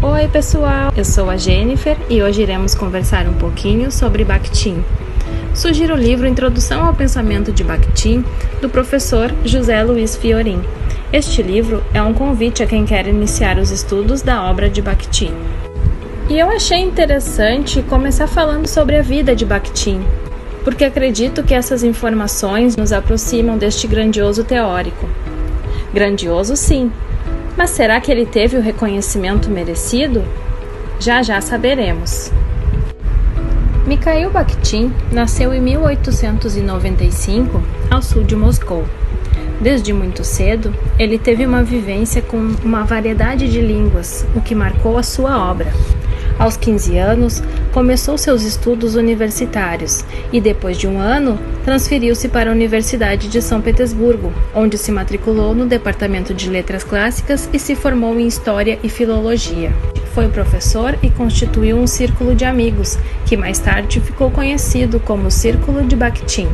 Oi pessoal, eu sou a Jennifer e hoje iremos conversar um pouquinho sobre Bakhtin. Sugiro o livro Introdução ao Pensamento de Bakhtin, do professor José Luiz Fiorin. Este livro é um convite a quem quer iniciar os estudos da obra de Bakhtin. E eu achei interessante começar falando sobre a vida de Bakhtin, porque acredito que essas informações nos aproximam deste grandioso teórico. Grandioso sim, mas será que ele teve o reconhecimento merecido? Já já saberemos. Mikhail Bakhtin nasceu em 1895, ao sul de Moscou. Desde muito cedo, ele teve uma vivência com uma variedade de línguas, o que marcou a sua obra. Aos 15 anos, começou seus estudos universitários e, depois de um ano, transferiu-se para a Universidade de São Petersburgo, onde se matriculou no Departamento de Letras Clássicas e se formou em História e Filologia. Foi professor e constituiu um círculo de amigos, que mais tarde ficou conhecido como Círculo de Bakhtin.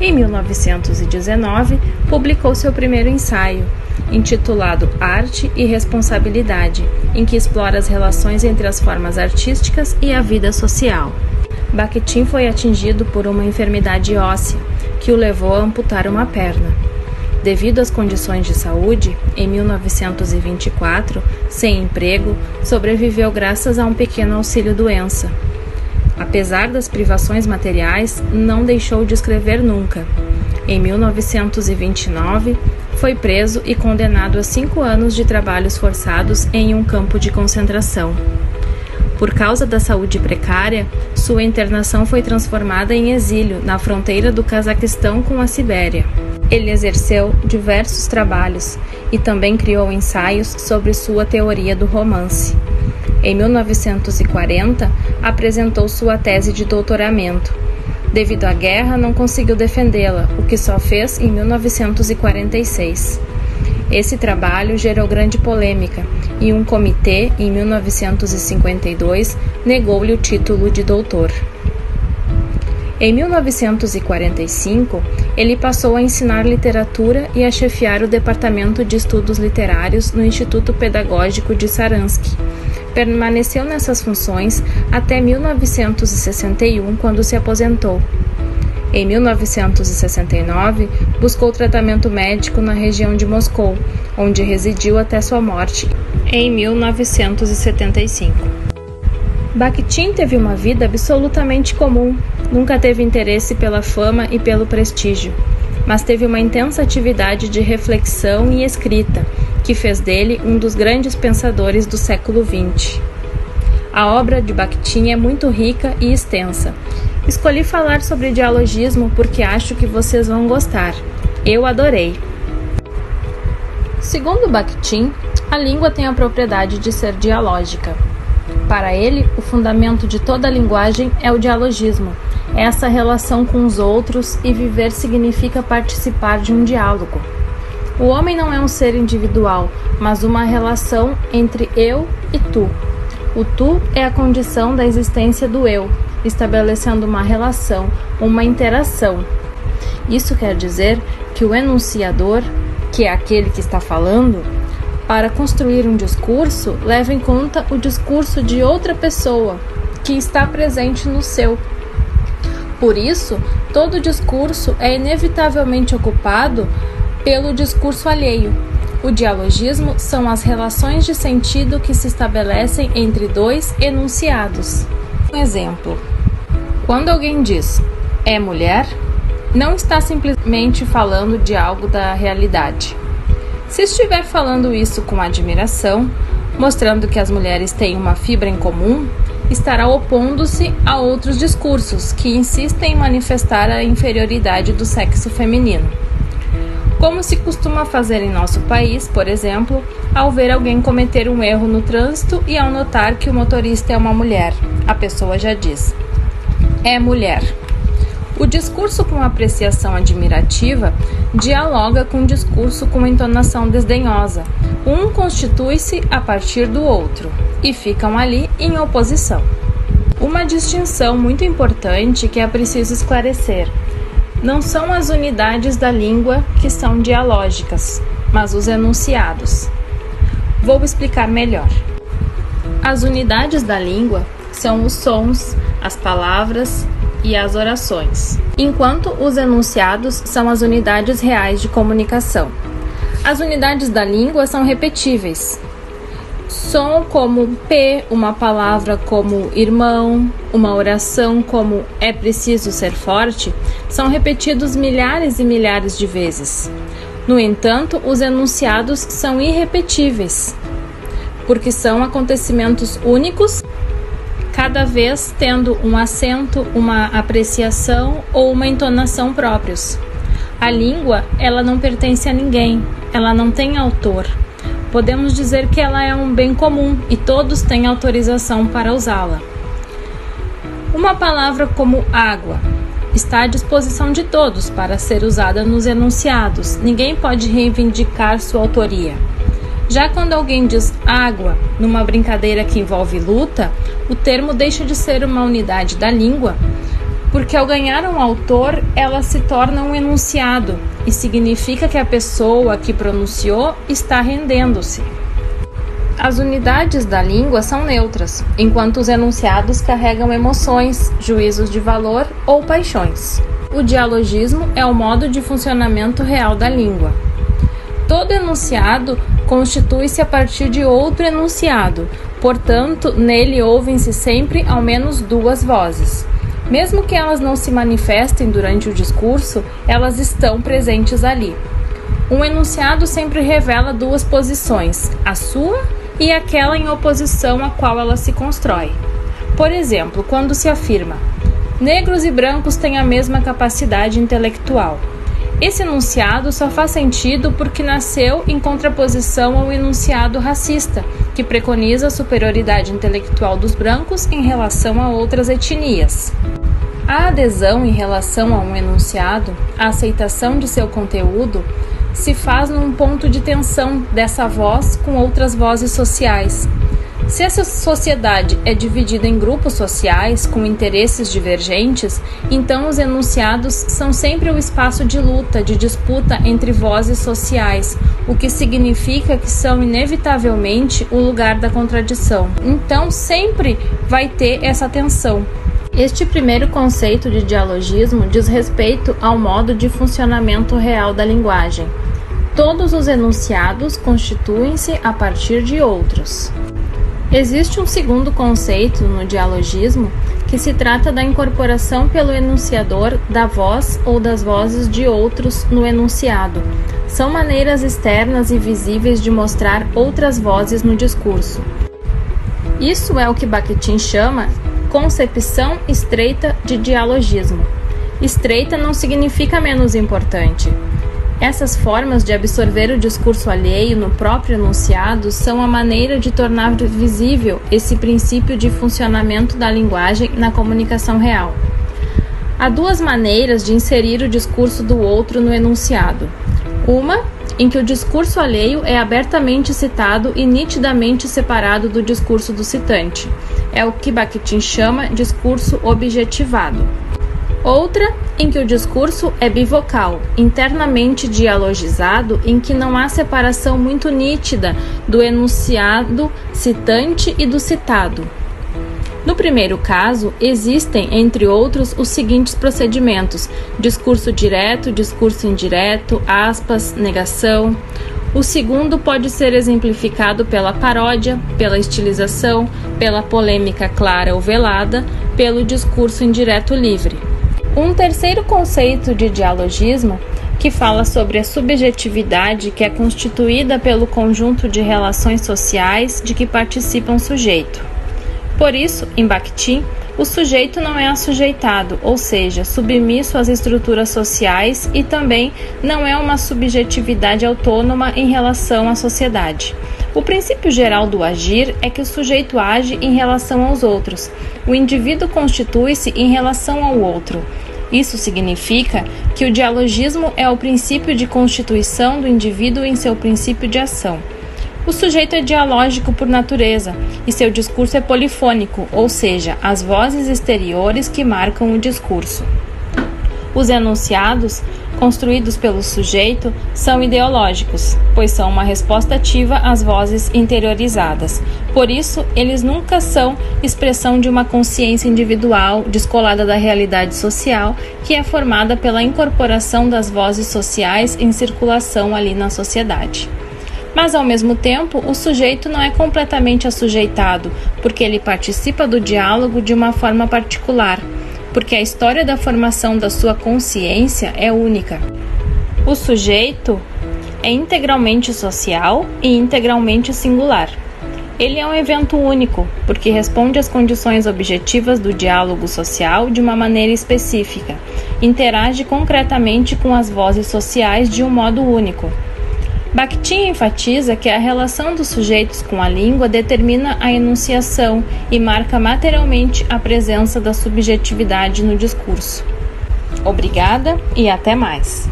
Em 1919, publicou seu primeiro ensaio, intitulado Arte e Responsabilidade, em que explora as relações entre as formas artísticas e a vida social. Bakhtin foi atingido por uma enfermidade óssea, que o levou a amputar uma perna. Devido às condições de saúde, em 1924, sem emprego, sobreviveu graças a um pequeno auxílio-doença. Apesar das privações materiais, não deixou de escrever nunca. Em 1929, foi preso e condenado a 5 anos de trabalhos forçados em um campo de concentração. Por causa da saúde precária, sua internação foi transformada em exílio na fronteira do Cazaquistão com a Sibéria. Ele exerceu diversos trabalhos e também criou ensaios sobre sua teoria do romance. Em 1940, apresentou sua tese de doutoramento. Devido à guerra, não conseguiu defendê-la, o que só fez em 1946. Esse trabalho gerou grande polêmica e um comitê, em 1952, negou-lhe o título de doutor. Em 1945, ele passou a ensinar literatura e a chefiar o Departamento de Estudos Literários no Instituto Pedagógico de Saransky. Permaneceu nessas funções até 1961, quando se aposentou. Em 1969, buscou tratamento médico na região de Moscou, onde residiu até sua morte, em 1975. Bakhtin teve uma vida absolutamente comum, nunca teve interesse pela fama e pelo prestígio, mas teve uma intensa atividade de reflexão e escrita, que fez dele um dos grandes pensadores do século XX. A obra de Bakhtin é muito rica e extensa. Escolhi falar sobre dialogismo porque acho que vocês vão gostar. Eu adorei. Segundo Bakhtin, a língua tem a propriedade de ser dialógica. Para ele, o fundamento de toda a linguagem é o dialogismo, essa relação com os outros, e viver significa participar de um diálogo. O homem não é um ser individual, mas uma relação entre eu e tu. O tu é a condição da existência do eu, estabelecendo uma relação, uma interação. Isso quer dizer que o enunciador, que é aquele que está falando, para construir um discurso, leva em conta o discurso de outra pessoa, que está presente no seu. Por isso, todo discurso é inevitavelmente ocupado pelo discurso alheio. O dialogismo são as relações de sentido que se estabelecem entre dois enunciados. Um exemplo: quando alguém diz "é mulher", não está simplesmente falando de algo da realidade. Se estiver falando isso com admiração, mostrando que as mulheres têm uma fibra em comum, estará opondo-se a outros discursos que insistem em manifestar a inferioridade do sexo feminino. Como se costuma fazer em nosso país, por exemplo, ao ver alguém cometer um erro no trânsito e ao notar que o motorista é uma mulher, a pessoa já diz: "é mulher". O discurso com apreciação admirativa dialoga com o discurso com entonação desdenhosa. Um constitui-se a partir do outro e ficam ali em oposição. Uma distinção muito importante que é preciso esclarecer: não são as unidades da língua que são dialógicas, mas os enunciados. Vou explicar melhor. As unidades da língua são os sons, as palavras e as orações, enquanto os enunciados são as unidades reais de comunicação. As unidades da língua são repetíveis. Som como P, uma palavra como irmão, uma oração como é preciso ser forte, são repetidos milhares e milhares de vezes. No entanto, os enunciados são irrepetíveis, porque são acontecimentos únicos, cada vez tendo um acento, uma apreciação ou uma entonação próprios. A língua, ela não pertence a ninguém, ela não tem autor. Podemos dizer que ela é um bem comum e todos têm autorização para usá-la. Uma palavra como água está à disposição de todos para ser usada nos enunciados. Ninguém pode reivindicar sua autoria. Já quando alguém diz água numa brincadeira que envolve luta, o termo deixa de ser uma unidade da língua, porque ao ganhar um autor, ela se torna um enunciado e significa que a pessoa que pronunciou está rendendo-se. As unidades da língua são neutras, enquanto os enunciados carregam emoções, juízos de valor ou paixões. O dialogismo é o modo de funcionamento real da língua. Todo enunciado constitui-se a partir de outro enunciado, portanto, nele ouvem-se sempre ao menos duas vozes. Mesmo que elas não se manifestem durante o discurso, elas estão presentes ali. Um enunciado sempre revela duas posições, a sua e aquela em oposição à qual ela se constrói. Por exemplo, quando se afirma: negros e brancos têm a mesma capacidade intelectual. Esse enunciado só faz sentido porque nasceu em contraposição ao enunciado racista, que preconiza a superioridade intelectual dos brancos em relação a outras etnias. A adesão em relação a um enunciado, a aceitação de seu conteúdo, se faz num ponto de tensão dessa voz com outras vozes sociais. Se essa sociedade é dividida em grupos sociais com interesses divergentes, então os enunciados são sempre o espaço de luta, de disputa entre vozes sociais, o que significa que são inevitavelmente o lugar da contradição. Então sempre vai ter essa tensão. Este primeiro conceito de dialogismo diz respeito ao modo de funcionamento real da linguagem. Todos os enunciados constituem-se a partir de outros. Existe um segundo conceito no dialogismo que se trata da incorporação pelo enunciador da voz ou das vozes de outros no enunciado. São maneiras externas e visíveis de mostrar outras vozes no discurso. Isso é o que Bakhtin chama concepção estreita de dialogismo. Estreita não significa menos importante. Essas formas de absorver o discurso alheio no próprio enunciado são a maneira de tornar visível esse princípio de funcionamento da linguagem na comunicação real. Há duas maneiras de inserir o discurso do outro no enunciado. Uma, em que o discurso alheio é abertamente citado e nitidamente separado do discurso do citante. É o que Bakhtin chama de discurso objetivado. Outra, em que o discurso é bivocal, internamente dialogizado, em que não há separação muito nítida do enunciado citante e do citado. No primeiro caso, existem, entre outros, os seguintes procedimentos: discurso direto, discurso indireto, aspas, negação. O segundo pode ser exemplificado pela paródia, pela estilização, pela polêmica clara ou velada, pelo discurso indireto livre. Um terceiro conceito de dialogismo, que fala sobre a subjetividade que é constituída pelo conjunto de relações sociais de que participa um sujeito. Por isso, em Bakhtin, o sujeito não é assujeitado, ou seja, submisso às estruturas sociais, e também não é uma subjetividade autônoma em relação à sociedade. O princípio geral do agir é que o sujeito age em relação aos outros. O indivíduo constitui-se em relação ao outro. Isso significa que o dialogismo é o princípio de constituição do indivíduo em seu princípio de ação. O sujeito é dialógico por natureza e seu discurso é polifônico, ou seja, as vozes exteriores que marcam o discurso. Os enunciados, construídos pelo sujeito, são ideológicos, pois são uma resposta ativa às vozes interiorizadas. Por isso, eles nunca são expressão de uma consciência individual descolada da realidade social, que é formada pela incorporação das vozes sociais em circulação ali na sociedade. Mas, ao mesmo tempo, o sujeito não é completamente assujeitado, porque ele participa do diálogo de uma forma particular, porque a história da formação da sua consciência é única. O sujeito é integralmente social e integralmente singular. Ele é um evento único, porque responde às condições objetivas do diálogo social de uma maneira específica, interage concretamente com as vozes sociais de um modo único. Bakhtin enfatiza que a relação dos sujeitos com a língua determina a enunciação e marca materialmente a presença da subjetividade no discurso. Obrigada e até mais!